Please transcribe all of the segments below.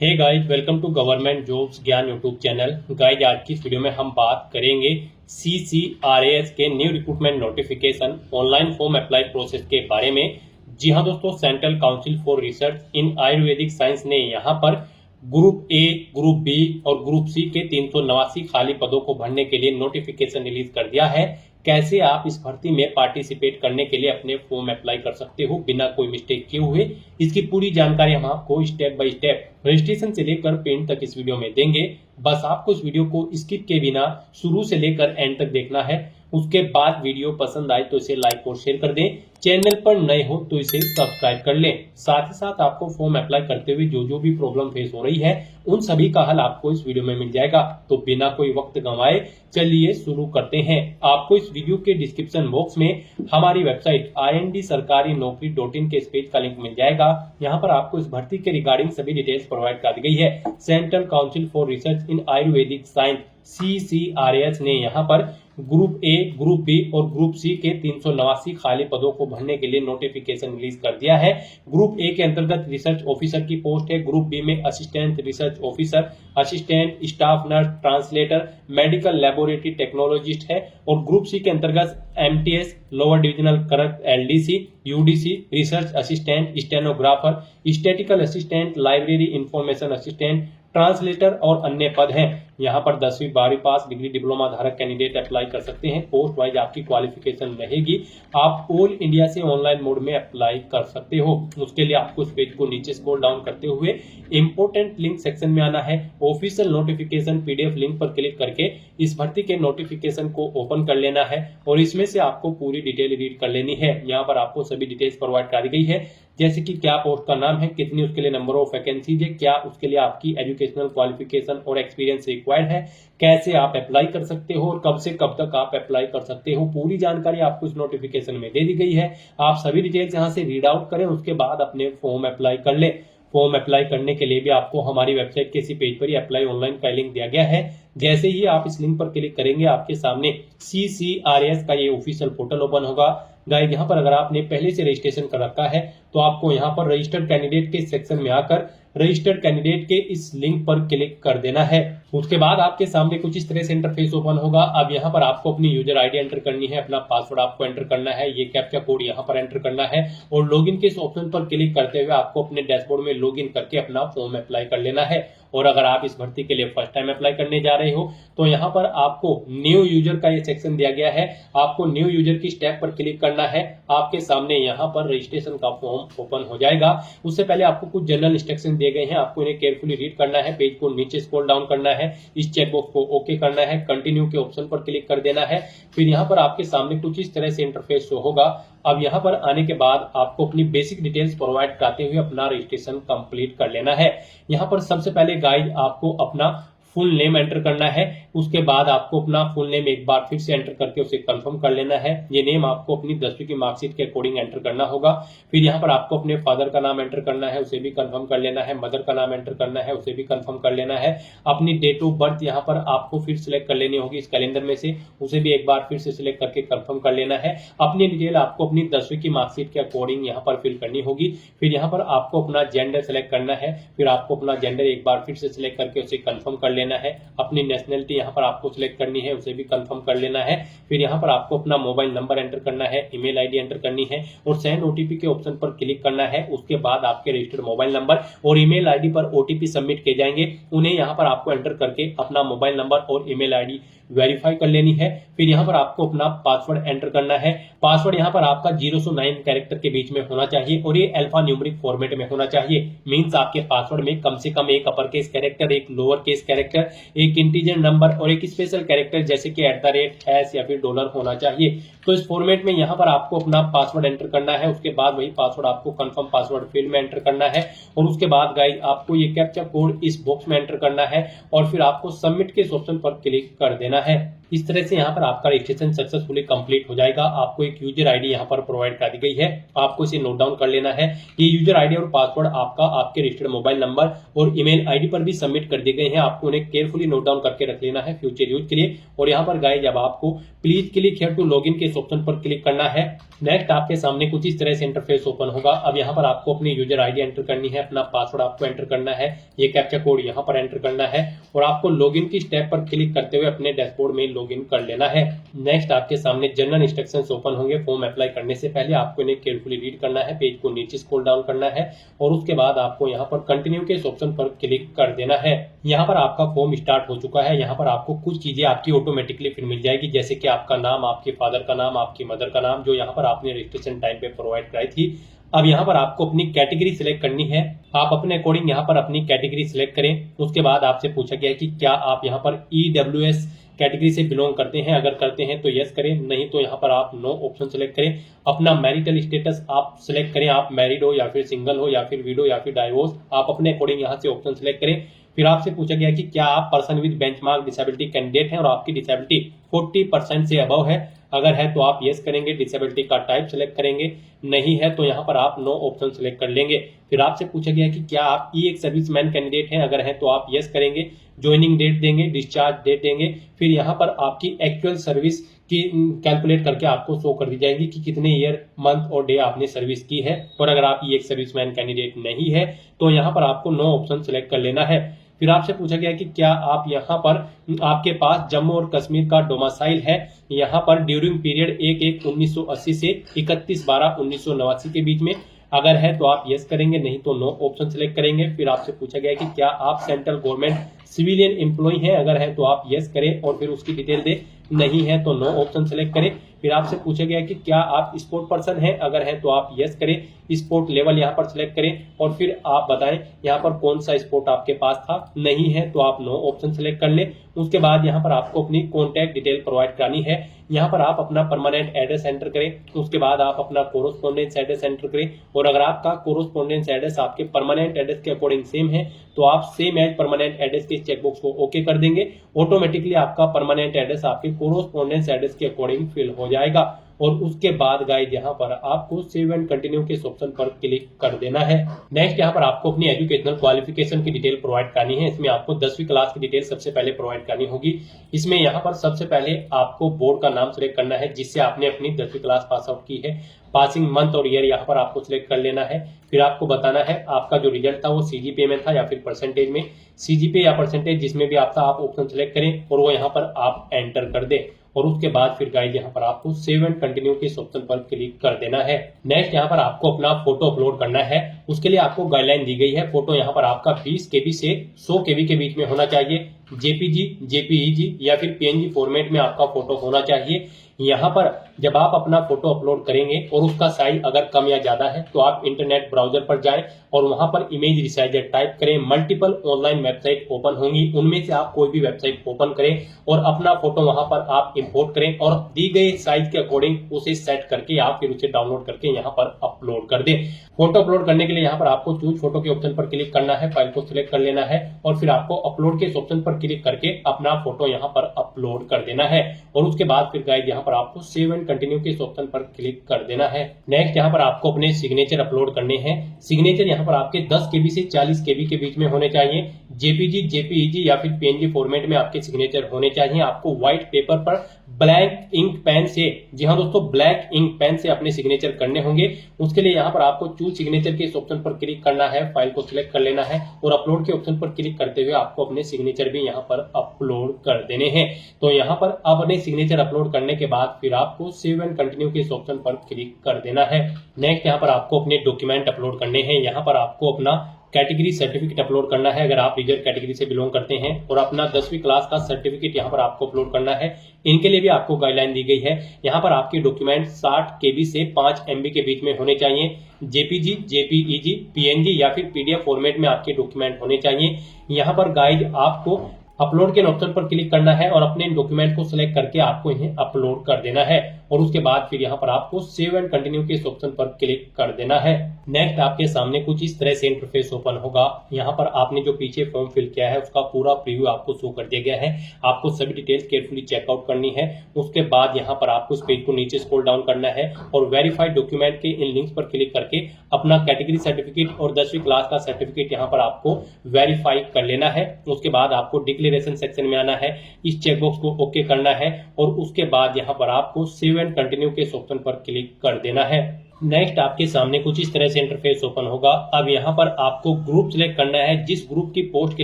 Hey guys, welcome to government jobs Gyan YouTube channel. Guys, आज की इस वीडियो में हम बात करेंगे CCRAS के new recruitment notification online form apply process के बारे में। जी हाँ दोस्तों, central council for research in Ayurvedic science ने यहाँ पर ग्रुप ए, ग्रुप बी और ग्रुप सी के 389 खाली पदों को भरने के लिए नोटिफिकेशन रिलीज कर दिया है। कैसे आप इस भर्ती में पार्टिसिपेट करने के लिए अपने फॉर्म अप्लाई कर सकते हो बिना कोई मिस्टेक किए हुए, इसकी पूरी जानकारी हम आपको स्टेप बाय स्टेप रजिस्ट्रेशन से लेकर पेंट तक इस वीडियो में देंगे। बस आपको इस वीडियो को स्किप के बिना शुरू से लेकर एंड तक देखना है। उसके बाद वीडियो पसंद आए तो इसे लाइक और शेयर कर दें। चैनल पर नए हो तो इसे सब्सक्राइब कर लें। साथ ही साथ आपको फॉर्म अप्लाई करते हुए जो भी प्रॉब्लम फेस हो रही है उन सभी का हल आपको इस वीडियो में मिल जाएगा। तो बिना कोई वक्त गंवाए चलिए शुरू करते हैं। आपको इस वीडियो के डिस्क्रिप्शन बॉक्स में हमारी वेबसाइट rndsarkarinokri.in के इस पेज का लिंक मिल जाएगा। यहाँ पर आपको इस भर्ती के रिगार्डिंग सभी डिटेल्स प्रोवाइड कर दी गई है। Central council for research in Ayurvedic science CCRAS ने यहाँ पर ग्रुप ए, ग्रुप बी और ग्रुप सी के 389 खाली पदों को भरने के लिए नोटिफिकेशन रिलीज कर दिया है। ग्रुप ए के अंतर्गत रिसर्च ऑफिसर की पोस्ट है। ग्रुप बी में assistant research officer, assistant staff nurse, translator, medical laboratory technologist है। और ग्रुप सी के अंतर्गत MTS, lower divisional clerk LDC, UDC, research assistant, stenographer, statistical assistant, library information assistant, translator और अन्य पद हैं। यहाँ पर 10वीं 12वीं पास डिग्री डिप्लोमा धारक कैंडिडेट अप्लाई कर सकते हैं। पोस्ट वाइज आपकी क्वालिफिकेशन रहेगी। आप ऑल इंडिया से ऑनलाइन मोड में अप्लाई कर सकते हो। उसके लिए आपको इस पेज को नीचे स्क्रॉल डाउन करते हुए इंपोर्टेंट लिंक सेक्शन में आना है। ऑफिशियल नोटिफिकेशन PDF लिंक पर क्लिक करके इस भर्ती के नोटिफिकेशन को ओपन कर लेना है और इसमें से आपको पूरी डिटेल रीड कर लेनी है। यहाँ पर आपको सभी डिटेल्स प्रोवाइड कर दी गई है, जैसे कि क्या पोस्ट का नाम है, कितनी उसके लिए नंबर ऑफ वैकेंसीज है, क्या उसके लिए आपकी एजुकेशनल क्वालिफिकेशन और एक्सपीरियंस रिक्वायर्ड है, कैसे आप अप्लाई कर सकते हो और कब से कब तक आप अप्लाई कर सकते हो। पूरी जानकारी आपको इस नोटिफिकेशन में दे दी गई है। आप सभी डिटेल्स यहाँ से रीड आउट करें, उसके बाद अपने फॉर्म अप्लाई कर ले। फॉर्म अप्लाई करने के लिए भी आपको हमारी वेबसाइट के इसी पेज पर ही अप्लाई ऑनलाइन का लिंक दिया गया है। जैसे ही आप इस लिंक पर क्लिक करेंगे आपके सामने CCRAS का ये ऑफिशियल पोर्टल ओपन होगा। गाइस, यहाँ पर अगर आपने पहले से रजिस्ट्रेशन कर रखा है तो आपको यहाँ पर रजिस्टर्ड कैंडिडेट के सेक्शन में आकर रजिस्टर्ड कैंडिडेट के इस लिंक पर क्लिक कर देना है। उसके बाद आपके सामने कुछ इस तरह से इंटरफेस ओपन होगा। अब यहाँ पर आपको अपनी यूजर आईडी एंटर करनी है, अपना पासवर्ड आपको एंटर करना है, ये कैप्चा कोड यहाँ पर एंटर करना है और लॉगिन के इस ऑप्शन पर क्लिक करते हुए आपको अपने डैशबोर्ड में लॉगिन करके अपना फॉर्म अप्लाई कर लेना है। और अगर आप इस भर्ती के लिए फर्स्ट टाइम अप्लाई करने जा रहे हो तो यहाँ पर आपको न्यू यूजर का ये सेक्शन दिया गया है। आपको न्यू यूजर की स्टेप पर क्लिक करना है। आपके सामने यहाँ पर रजिस्ट्रेशन का फॉर्म ओपन हो जाएगा। उससे पहले आपको कुछ जनरल इंस्ट्रक्शन दिए गए हैं, आपको इन्हें केयरफुली रीड करना है। पेज को नीचे स्क्रॉल डाउन करना है, इस चेकबॉक्स को ओके करना है, कंटिन्यू के ऑप्शन पर क्लिक कर देना है। फिर यहाँ पर आपके सामने कुछ इस तरह से इंटरफेस शो होगा। अब यहाँ पर आने के बाद आपको अपनी बेसिक डिटेल्स प्रोवाइड कराते हुए अपना रजिस्ट्रेशन कंप्लीट कर लेना है। यहाँ पर सबसे पहले गाइड आपको अपना फुल नेम एंटर करना है। उसके बाद आपको अपना फुल नेम एक बार फिर से एंटर करके उसे कंफर्म कर लेना है। ये नेम आपको अपनी 10वीं की मार्कशीट के अकॉर्डिंग एंटर करना होगा। फिर यहाँ पर आपको अपने फादर का नाम एंटर करना है, उसे भी कंफर्म कर लेना है। मदर का नाम एंटर करना है, उसे भी कंफर्म कर लेना है। अपनी डेट ऑफ बर्थ यहाँ पर आपको फिर सिलेक्ट कर लेनी होगी इस कैलेंडर में से, उसे भी एक बार फिर से सिलेक्ट करके कंफर्म कर लेना है। अपनी डिटेल आपको अपनी 10वीं की मार्कशीट के अकॉर्डिंग यहाँ पर फिल करनी होगी। फिर यहाँ पर आपको अपना जेंडर सेलेक्ट करना है। फिर आपको अपना जेंडर एक बार फिर से सिलेक्ट करके उसे कंफर्म कर लेना है। अपनी नेशनलिटी यहाँ पर आपको सिलेक्ट करनी है, उसे भी कंफर्म कर लेना है। फिर यहाँ पर आपको अपना मोबाइल नंबर एंटर करना है, ईमेल आईडी एंटर करनी है और सेंड OTP के ऑप्शन पर क्लिक करना है। उसके बाद आपके रजिस्टर्ड मोबाइल नंबर और ईमेल आईडी पर OTP सबमिट किए जाएंगे। उन्हें यहाँ पर आपको एंटर करके अपना मोबाइल नंबर और ईमेल आईडी वेरीफाई कर लेनी है। फिर यहाँ पर आपको अपना पासवर्ड एंटर करना है। पासवर्ड यहाँ पर आपका 0 से 9 कैरेक्टर के बीच में होना चाहिए और ये अल्फा न्यूमेरिक फॉर्मेट में होना चाहिए। मींस आपके पासवर्ड में कम से कम एक अपर केस कैरेक्टर, एक लोअर केस कैरेक्टर, एक इंटीजर नंबर और एक स्पेशल कैरेक्टर जैसे कि @ या फिर डॉलर होना चाहिए। तो इस फॉर्मेट में यहाँ पर आपको अपना पासवर्ड एंटर करना है। उसके बाद वही पासवर्ड आपको कंफर्म पासवर्ड फील्ड में एंटर करना है और उसके बाद गाइस आपको ये कैप्चा कोड इस बॉक्स में एंटर करना है और फिर आपको सबमिट के इस ऑप्शन पर क्लिक कर देना है। इस तरह से यहाँ पर आपका रजिस्ट्रेशन सक्सेसफुली कंप्लीट हो जाएगा। आपको एक यूजर आईडी यहाँ पर प्रोवाइड कर दी गई है, आपको इसे नोट डाउन कर लेना है। ये यूजर आईडी और पासवर्ड आपका आपके रजिस्टर्ड मोबाइल नंबर और ईमेल आईडी पर भी सबमिट कर दिए गए हैं। आपको उन्हें केयरफुली नोट डाउन करके रख लेना है फ्यूचर यूज के लिए। और यहाँ पर गाइस जब आपको please click here to login के इस ऑप्शन पर क्लिक करना है, नेक्स्ट आपके सामने कुछ इस तरह से इंटरफेस ओपन होगा। अब यहाँ पर आपको अपनी यूजर आईडी एंटर करनी है, अपना पासवर्ड आपको एंटर करना है, ये कैप्चा कोड यहाँ पर एंटर करना है और आपको लॉगिन की स्टेप पर क्लिक करते हुए अपने डैशबोर्ड में लॉगिन कर लेना है। नेक्स्ट आपके सामने जनरल इंस्ट्रक्शंस ओपन होंगे। फॉर्म अप्लाई करने से पहले आपको इन्हें केयरफुली रीड करना है, पेज को नीचे स्क्रॉल डाउन करना है और उसके बाद आपको यहाँ पर कंटिन्यू के इस ऑप्शन पर क्लिक कर देना है। यहाँ पर आपका फॉर्म स्टार्ट हो चुका है। यहाँ पर आपको कुछ चीजें आपकी ऑटोमेटिकली फिर मिल जाएगी, जैसे कि आपका नाम, आपके फादर का नाम, आपकी मदर का नाम, जो यहाँ पर आपने रजिस्ट्रेशन टाइम पे प्रोवाइड कराई थी। अब यहाँ पर आपको अपनी कैटेगरी सिलेक्ट करनी है। आप अपने अकॉर्डिंग यहाँ पर अपनी कैटेगरी सिलेक्ट करें। उसके बाद आपसे पूछा गया है कि क्या आप यहाँ पर EWS कैटेगरी से बिलोंग करते हैं, अगर करते हैं तो यस करें, नहीं तो यहाँ पर आप नो ऑप्शन सेलेक्ट करें। अपना मैरिटल स्टेटस आप सिलेक्ट करें, आप मैरिड हो या फिर सिंगल हो या फिर विडो या फिर डाइवोर्स, आप अपने अकॉर्डिंग यहाँ से ऑप्शन सेलेक्ट करें। फिर आपसे पूछा गया कि क्या आप person with benchmark disability candidate हैं और आपकी डिसेबिलिटी 40% से अबव है, अगर है तो आप यस करेंगे, डिसेबिलिटी का टाइप सेलेक्ट करेंगे, नहीं है तो यहाँ पर आप नो ऑप्शन सेलेक्ट कर लेंगे। फिर आपसे पूछा गया कि क्या आप एक सर्विसमैन कैंडिडेट हैं, अगर है तो आप यस करेंगे, ज्वाइनिंग डेट देंगे, डिस्चार्ज डेट देंगे। फिर यहाँ पर आपकी एक्चुअल सर्विस की कैलकुलेट करके आपको शो कर दी जाएगी कि कितने ईयर, मंथ और डे आपने सर्विस की है। और अगर आप एक सर्विसमैन कैंडिडेट नहीं है तो यहाँ पर आपको नो ऑप्शन सेलेक्ट कर लेना है। फिर आपसे पूछा गया कि क्या आप यहाँ पर आपके पास जम्मू और कश्मीर का डोमिसाइल है, यहाँ पर ड्यूरिंग पीरियड 1/1/1980 से 31/12/1989 के बीच में, अगर है तो आप यस करेंगे, नहीं तो नो ऑप्शन सेलेक्ट करेंगे। फिर आपसे पूछा गया कि क्या आप सेंट्रल गवर्नमेंट सिविलियन एम्प्लॉय हैं, अगर है तो आप यस करें और फिर उसकी डिटेल दे, नहीं है तो नो ऑप्शन सेलेक्ट करें। फिर आपसे पूछा गया कि क्या आप स्पोर्ट पर्सन हैं, अगर है तो आप यस करें, स्पोर्ट लेवल यहाँ पर सिलेक्ट करें और फिर आप बताएं यहाँ पर कौन सा स्पोर्ट आपके पास था, नहीं है तो आप नो ऑप्शन सेलेक्ट कर लें। उसके बाद यहाँ पर आपको अपनी कॉन्टैक्ट डिटेल प्रोवाइड करानी है। यहाँ पर आप अपना परमानेंट एड्रेस एंटर करें, उसके बाद आप अपना कोरोस्पोंडेंस एड्रेस एंटर करें और अगर आपका कोरोस्पोंडेंस एड्रेस आपके परमानेंट एड्रेस के अकॉर्डिंग सेम है तो आप सेम एज परमानेंट एड्रेस के चेकबॉक्स को ओके कर देंगे। ऑटोमेटिकली आपका परमानेंट एड्रेस आपके कोरोस्पोंडेंस एड्रेस के अकॉर्डिंग फिल हो जाएगा और उसके बाद गाइस यहाँ पर आपको सेव एंड कंटिन्यू के ऑप्शन पर क्लिक कर देना है। नेक्स्ट यहाँ पर आपको अपनी एजुकेशनल क्वालिफिकेशन की डिटेल प्रोवाइड करनी है। इसमें आपको 10वीं क्लास की डिटेल सबसे पहले प्रोवाइड करनी होगी। इसमें यहाँ पर सबसे पहले आपको बोर्ड का नाम सिलेक्ट करना है जिससे आपने अपनी 10वीं क्लास पास आउट की है। पासिंग मंथ और ईयर यहाँ पर आपको सिलेक्ट कर लेना है। फिर आपको बताना है आपका जो रिजल्ट था वो सीजीपीए में था या फिर परसेंटेज में। सीजीपीए या परसेंटेज जिसमें भी आपका आप ऑप्शन सिलेक्ट करें और वो यहाँ पर आप एंटर कर दें और उसके बाद फिर गाइस यहाँ पर आपको सेव एंड कंटिन्यू के इस ऑप्शन पर क्लिक कर देना है। नेक्स्ट यहाँ पर आपको अपना फोटो अपलोड करना है। उसके लिए आपको गाइडलाइन दी गई है। फोटो यहाँ पर आपका 20 KB से 100 KB के बीच में होना चाहिए। जेपीजी, जेपीईजी या फिर पीएनजी फॉर्मेट में आपका फोटो होना चाहिए। यहाँ पर जब आप अपना फोटो अपलोड करेंगे और उसका साइज अगर कम या ज्यादा है तो आप इंटरनेट ब्राउजर पर जाएं और वहां पर इमेज रिसाइजर टाइप करें। मल्टीपल ऑनलाइन वेबसाइट ओपन होंगी, उनमें से आप कोई भी वेबसाइट ओपन करें और अपना फोटो वहां पर आप इंपोर्ट करें और दी गए साइज के अकॉर्डिंग उसे सेट करके आप फिर उसे डाउनलोड करके यहाँ पर अपलोड कर दें। फोटो अपलोड करने के लिए यहाँ पर आपको चूज फोटो के ऑप्शन पर क्लिक करना है, फाइल को सिलेक्ट कर लेना है और फिर आपको अपलोड के ऑप्शन पर क्लिक करके अपना फोटो यहाँ पर अपलोड कर देना है और उसके बाद फिर गाइस यहाँ पर आपको सेव एंड कंटिन्यू के ऑप्शन पर क्लिक कर देना है। नेक्स्ट यहाँ पर आपको अपने सिग्नेचर अपलोड करने हैं। सिग्नेचर यहाँ पर आपके 10 KB से 40 KB के बीच में होने चाहिए। जेपीजी, जेपीईजी या फिर पीएनजी फॉर्मेट में आपके सिग्नेचर होने चाहिए। आपको व्हाइट पेपर पर ब्लैक इंक पेन से, जी हाँ दोस्तों, ब्लैक इंक पेन से अपने सिग्नेचर करने होंगे। उसके लिए यहाँ पर आपको चूज सिग्नेचर के इस ऑप्शन पर क्लिक करना है, फाइल को सिलेक्ट कर लेना है और अपलोड के ऑप्शन पर क्लिक करते हुए आपको अपने सिग्नेचर भी यहाँ पर अपलोड कर देने हैं। तो यहाँ पर अपने सिग्नेचर अपलोड करने के बाद फिर आपको सेव एंड कंटिन्यू के इस ऑप्शन पर क्लिक कर देना है। नेक्स्ट यहाँ पर आपको अपने डॉक्यूमेंट अपलोड करने हैं। यहाँ पर आपको अपना कैटेगरी सर्टिफिकेट अपलोड करना है अगर आप रिजर्व कैटेगरी से बिलोंग करते हैं और अपना 10वीं क्लास का सर्टिफिकेट यहाँ पर आपको अपलोड करना है। इनके लिए भी आपको गाइडलाइन दी गई है। यहाँ पर आपके डॉक्यूमेंट 60 KB से 5 MB के बीच में होने चाहिए। जेपीजी, जेपीईजी, पीएनजी या फिर पीडीएफ फॉर्मेट में आपके डॉक्यूमेंट होने चाहिए। यहाँ पर गाइड आपको अपलोड के ऑप्शन पर क्लिक करना है और अपने डॉक्यूमेंट को सिलेक्ट करके आपको इन्हें अपलोड कर देना है और उसके बाद फिर यहाँ पर आपको सेव एंड कंटिन्यू के इस ऑप्शन पर क्लिक कर देना है। नेक्स्ट आपके सामने कुछ इस तरह से इंटरफेस ओपन होगा। यहाँ पर आपने जो पीछे फॉर्म फिल किया है उसका पूरा प्रीव्यू आपको शो कर दिया गया है। आपको सभी डिटेल्स केयरफुली चेकआउट करनी है। उसके बाद यहाँ पर आपको इस पेज को नीचे स्क्रॉल डाउन करना है और वेरीफाइड डॉक्यूमेंट के इन लिंक्स पर क्लिक करके अपना कैटेगरी सर्टिफिकेट और 10वीं क्लास का सर्टिफिकेट यहाँ पर आपको वेरीफाई कर लेना है। उसके बाद आपको डिक्लेरेशन सेक्शन में आना है, इस चेकबॉक्स को ओके करना है और उसके बाद यहाँ पर आपको सेव एंड कंटिन्यू के इस ऑप्शन पर क्लिक कर देना है। नेक्स्ट आपके सामने कुछ इस तरह से इंटरफेस ओपन होगा। अब यहाँ पर आपको ग्रुप सिलेक्ट करना है जिस ग्रुप की पोस्ट के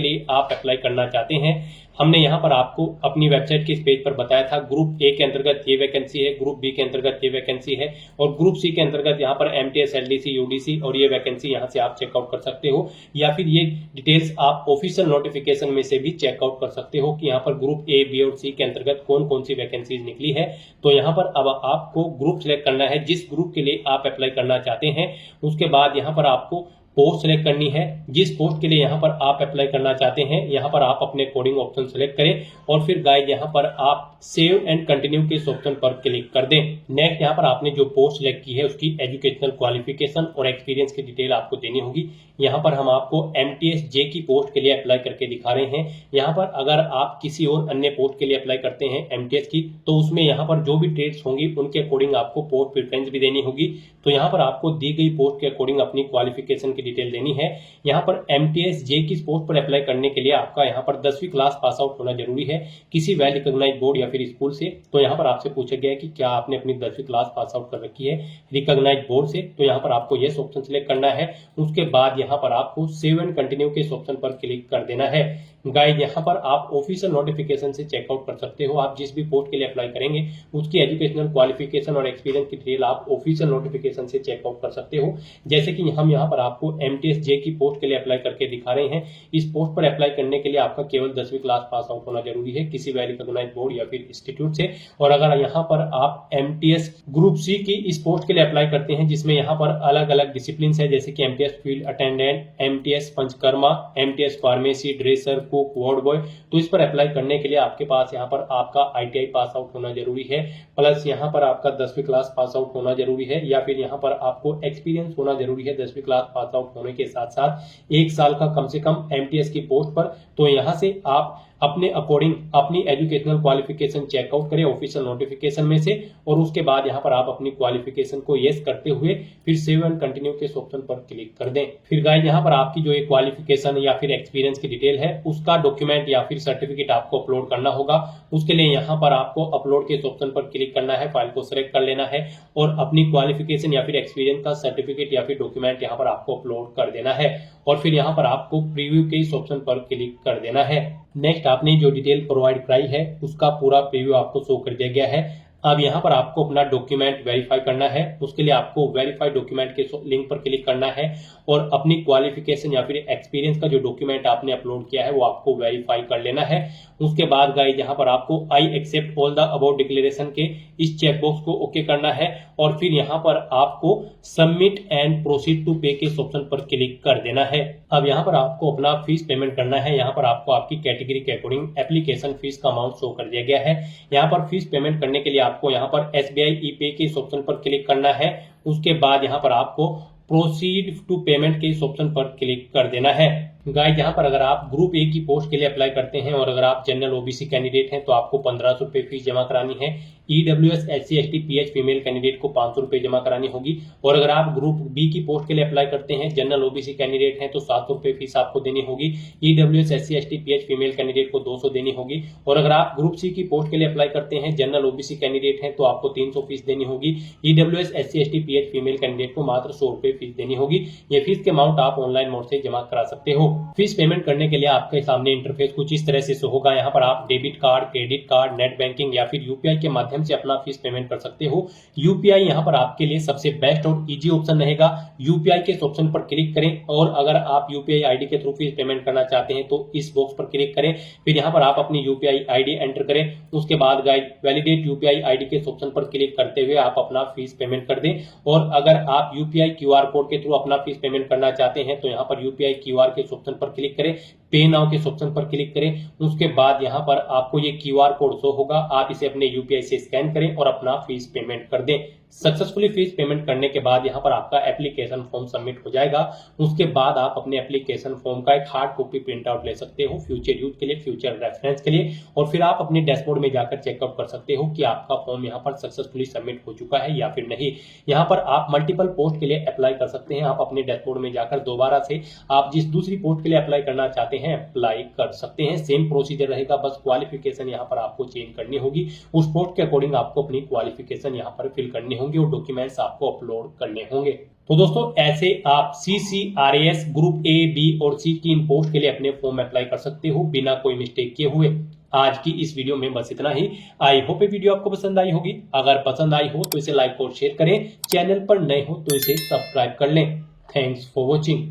लिए आप अप्लाई करना चाहते हैं। हमने यहाँ पर आपको अपनी वेबसाइट के इस पेज पर बताया था ग्रुप ए के अंतर्गत ये वैकेंसी है, ग्रुप बी के अंतर्गत ये वैकेंसी है और ग्रुप सी के अंतर्गत यहाँ पर एमटीएस, एलडीसी, यूडीसी और ये वैकेंसी यहाँ से आप चेकआउट कर सकते हो या फिर ये डिटेल्स आप ऑफिशियल नोटिफिकेशन में से भी चेकआउट कर सकते हो कि यहाँ पर ग्रुप ए, बी और सी के अंतर्गत कौन कौन सी वैकेंसीज निकली है। तो यहाँ पर अब आपको ग्रुप सिलेक्ट करना है जिस ग्रुप के लिए आप अप्लाई करना चाहते हैं। उसके बाद यहाँ पर आपको पोस्ट सेलेक्ट करनी है जिस पोस्ट के लिए यहाँ पर आप अप्लाई करना चाहते हैं। यहाँ पर आप अपने कोडिंग ऑप्शन सेलेक्ट करें और फिर गाइस यहाँ पर आप सेव एंड कंटिन्यू के इस ऑप्शन पर क्लिक कर दें। नेक्स्ट यहाँ पर आपने जो पोस्ट सेलेक्ट की है उसकी एजुकेशनल क्वालिफिकेशन और एक्सपीरियंस की डिटेल आपको देनी होगी। यहाँ पर हम आपको एमटीएस जे की पोस्ट के लिए अप्लाई करके दिखा रहे हैं। यहाँ पर अगर आप किसी और अन्य पोस्ट के लिए अप्लाई करते हैं एमटीएस की तो उसमें यहाँ पर जो भी ट्रेड्स होंगी उनके अकॉर्डिंग आपको पोस्ट प्रेफरेंस भी देनी होगी। तो यहाँ पर आपको दी गई पोस्ट के अकॉर्डिंग अपनी क्वालिफिकेशन की डिटेल देनी है। यहाँ पर एमटीएस जे की पोस्ट पर अप्लाई करने के लिए आपका यहाँ पर 10वीं क्लास पास आउट होना जरूरी है किसी वेल रिकॉग्नाइज्ड बोर्ड या फिर स्कूल से। तो यहाँ पर आपसे पूछा गया है कि क्या आपने अपनी 10वीं क्लास पास आउट कर रखी है रिकॉग्नाइज्ड बोर्ड से। तो यहाँ पर आपको यस ऑप्शन सिलेक्ट करना है। उसके बाद यहाँ पर आपको सेव एंड कंटिन्यू के इस ऑप्शन पर क्लिक कर देना है। गाइस यहाँ पर आप ऑफिशियल नोटिफिकेशन से चेकआउट कर सकते हो। आप जिस भी पोस्ट के लिए अप्लाई करेंगे उसकी एजुकेशनल क्वालिफिकेशन और एक्सपीरियंस की डिटेल आप ऑफिशियल नोटिफिकेशन से चेकआउट कर सकते हो। जैसे कि हम यहाँ पर आपको एमटीएस जे की पोस्ट के लिए अप्लाई करके दिखा रहे हैं। इस पोस्ट पर अप्लाई करने के लिए आपका केवल 10वीं क्लास पास आउट होना जरूरी है किसी वेल रिकॉग्नाइज्ड बोर्ड या फिर इंस्टीट्यूट से। और अगर यहाँ पर आप एमटीएस ग्रुप सी की इस पोस्ट के लिए अप्लाई करते हैं जिसमें यहाँ पर अलग अलग डिसिप्लिन है जैसे कि MTS field attendant, MTS panchakarma, MTS pharmacy, dresser, cook, ward boy, तो इस पर अप्लाई करने के लिए आपके पास यहाँ पर आपका आईटीआई पास आउट होना जरूरी है प्लस यहाँ पर आपका 10वीं क्लास पास आउट होना जरूरी है या फिर यहाँ पर आपको एक्सपीरियंस होना जरूरी है 10वीं क्लास पास आउट होने के साथ साथ 1 साल का कम से कम एमटीएस की पोस्ट पर। तो यहाँ से आप अपने अकॉर्डिंग अपनी एजुकेशनल क्वालिफिकेशन चेकआउट करें ऑफिशियल नोटिफिकेशन में से और उसके बाद यहाँ पर आप अपनी क्वालिफिकेशन को यस करते हुए फिर सेव एंड कंटिन्यू के ऑप्शन पर क्लिक कर दें। फिर गाइस यहाँ पर आपकी जो एक क्वालिफिकेशन या फिर एक्सपीरियंस की डिटेल है उसका डॉक्यूमेंट या फिर सर्टिफिकेट आपको अपलोड करना होगा। उसके लिए यहाँ पर आपको अपलोड के ऑप्शन पर क्लिक करना है, फाइल को सिलेक्ट कर लेना है और अपनी क्वालिफिकेशन या फिर एक्सपीरियंस का सर्टिफिकेट या फिर डॉक्यूमेंट यहाँ पर आपको अपलोड कर देना है और फिर यहाँ पर आपको प्रीव्यू के इस ऑप्शन पर क्लिक कर देना है। नेक्स्ट आपने जो डिटेल प्रोवाइड कराई है उसका पूरा प्रीव्यू आपको शो कर दिया गया है। अब यहाँ पर आपको अपना डॉक्यूमेंट वेरीफाई करना है। उसके लिए आपको वेरीफाई डॉक्यूमेंट के लिंक पर क्लिक करना है और अपनी क्वालिफिकेशन या फिर एक्सपीरियंस का जो डॉक्यूमेंट आपने अपलोड किया है वो आपको वेरीफाई कर लेना है। उसके बाद गाइस यहाँ पर आपको I accept all the above declaration के इस चेकबॉक्स को ओके करना है और फिर यहाँ पर आपको सबमिट एंड प्रोसीड टू पे के ऑप्शन पर क्लिक कर देना है। अब यहाँ पर आपको अपना फीस पेमेंट करना है। यहाँ पर आपको आपकी कैटेगरी के अकॉर्डिंग एप्लीकेशन फीस का अमाउंट शो कर दिया गया है। यहाँ पर फीस पेमेंट करने के लिए आपको यहाँ पर एसबीआई ई पे के इस ऑप्शन पर क्लिक करना है। उसके बाद यहाँ पर आपको प्रोसीड टू पेमेंट के इस ऑप्शन पर क्लिक कर देना है। गाइस यहाँ पर अगर आप ग्रुप ए की पोस्ट के लिए अप्लाई करते हैं और अगर आप जनरल ओबीसी कैंडिडेट हैं तो आपको 1500 रुपये फीस जमा करानी है। EWS, SC, ST, pH female candidate को 500 रुपये जमा करानी होगी और अगर आप ग्रुप बी की पोस्ट के लिए अप्लाई करते हैं जनरल ओबीसी कैंडिडेट हैं तो 700 रुपये फीस आपको देनी होगी। EWS, SC, ST, pH female candidate को 200 देनी होगी और अगर आप ग्रुप सी की पोस्ट के लिए अप्लाई करते हैं जनरल ओबीसी कैंडिडेट हैं तो आपको 300 फीस देनी होगी। EWS, SC, ST, pH female candidate को मात्र 100 रुपये फीस देनी होगी। ये फीस के अमाउंट आप ऑनलाइन मोड से जमा करा सकते हो। फीस पेमेंट करने के लिए आपके सामने इंटरफेस कुछ इस तरह से शो होगा। यहाँ पर आप debit card, credit card, net banking या फिर यूपीआई के माध्यम से अपना फीस पेमेंट कर सकते हो। यूपीआई यहाँ पर आपके लिए सबसे बेस्ट और इजी ऑप्शन रहेगा। यूपीआई के ऑप्शन पर क्लिक करें और अगर आप यूपीआई आईडी के थ्रू फीस पेमेंट करना चाहते हैं तो इस बॉक्स पर क्लिक करें। फिर यहाँ पर आप अपनी यूपीआई आईडी एंटर करें। उसके बाद गाइस वैलिडेट यूपीआई आईडी के ऑप्शन पर क्लिक करते हुए आप अपना फीस पेमेंट कर दें और अगर आप यूपीआई क्यूआर कोड के थ्रू अपना फीस पेमेंट करना चाहते हैं तो यहाँ पर यूपीआई क्यूआर के ऑप्शन पर क्लिक करें। पे नाउ के ऑप्शन पर क्लिक करें। उसके बाद यहाँ पर आपको ये QR कोड शो होगा, आप इसे अपने UPI से स्कैन करें और अपना फीस पेमेंट कर दें। सक्सेसफुली फीस पेमेंट करने के बाद यहाँ पर आपका एप्लीकेशन फॉर्म सबमिट हो जाएगा। उसके बाद आप अपने एप्लीकेशन फॉर्म का एक हार्ड कॉपी प्रिंट आउट ले सकते हो फ्यूचर यूज के लिए, फ्यूचर रेफरेंस के लिए, और फिर आप अपने डैशबोर्ड में जाकर चेकआउट कर सकते हो कि आपका फॉर्म यहाँ पर सक्सेसफुली सबमिट हो चुका है या फिर नहीं। यहाँ पर आप मल्टीपल पोस्ट के लिए अप्लाई कर सकते हैं। आप अपने डैशबोर्ड में जाकर दोबारा से आप जिस दूसरी पोस्ट के लिए अप्लाई करना चाहते हैं अप्लाई कर सकते हैं। सेम प्रोसीजर रहेगा, बस क्वालिफिकेशन यहाँ पर आपको चेंज करनी होगी। उस पोस्ट के अकॉर्डिंग आपको अपनी क्वालिफिकेशन यहाँ पर फिल करनी होगी और डॉक्यूमेंट्स आपको अपलोड करने होंगे। तो दोस्तों ऐसे आप CCRAS ग्रुप A, B और C की इन पोस्ट के लिए अपने फॉर्म अप्लाई कर सकते हो बिना कोई मिस्टेक किए हुए। आज की इस वीडियो में बस इतना ही। आई होप ये वीडियो आपको पसंद आई होगी। अगर पसंद आई हो तो इसे लाइक और शेयर करें, चैनल पर नए हो तो इसे सब्सक्राइब कर लें। Thanks for watching.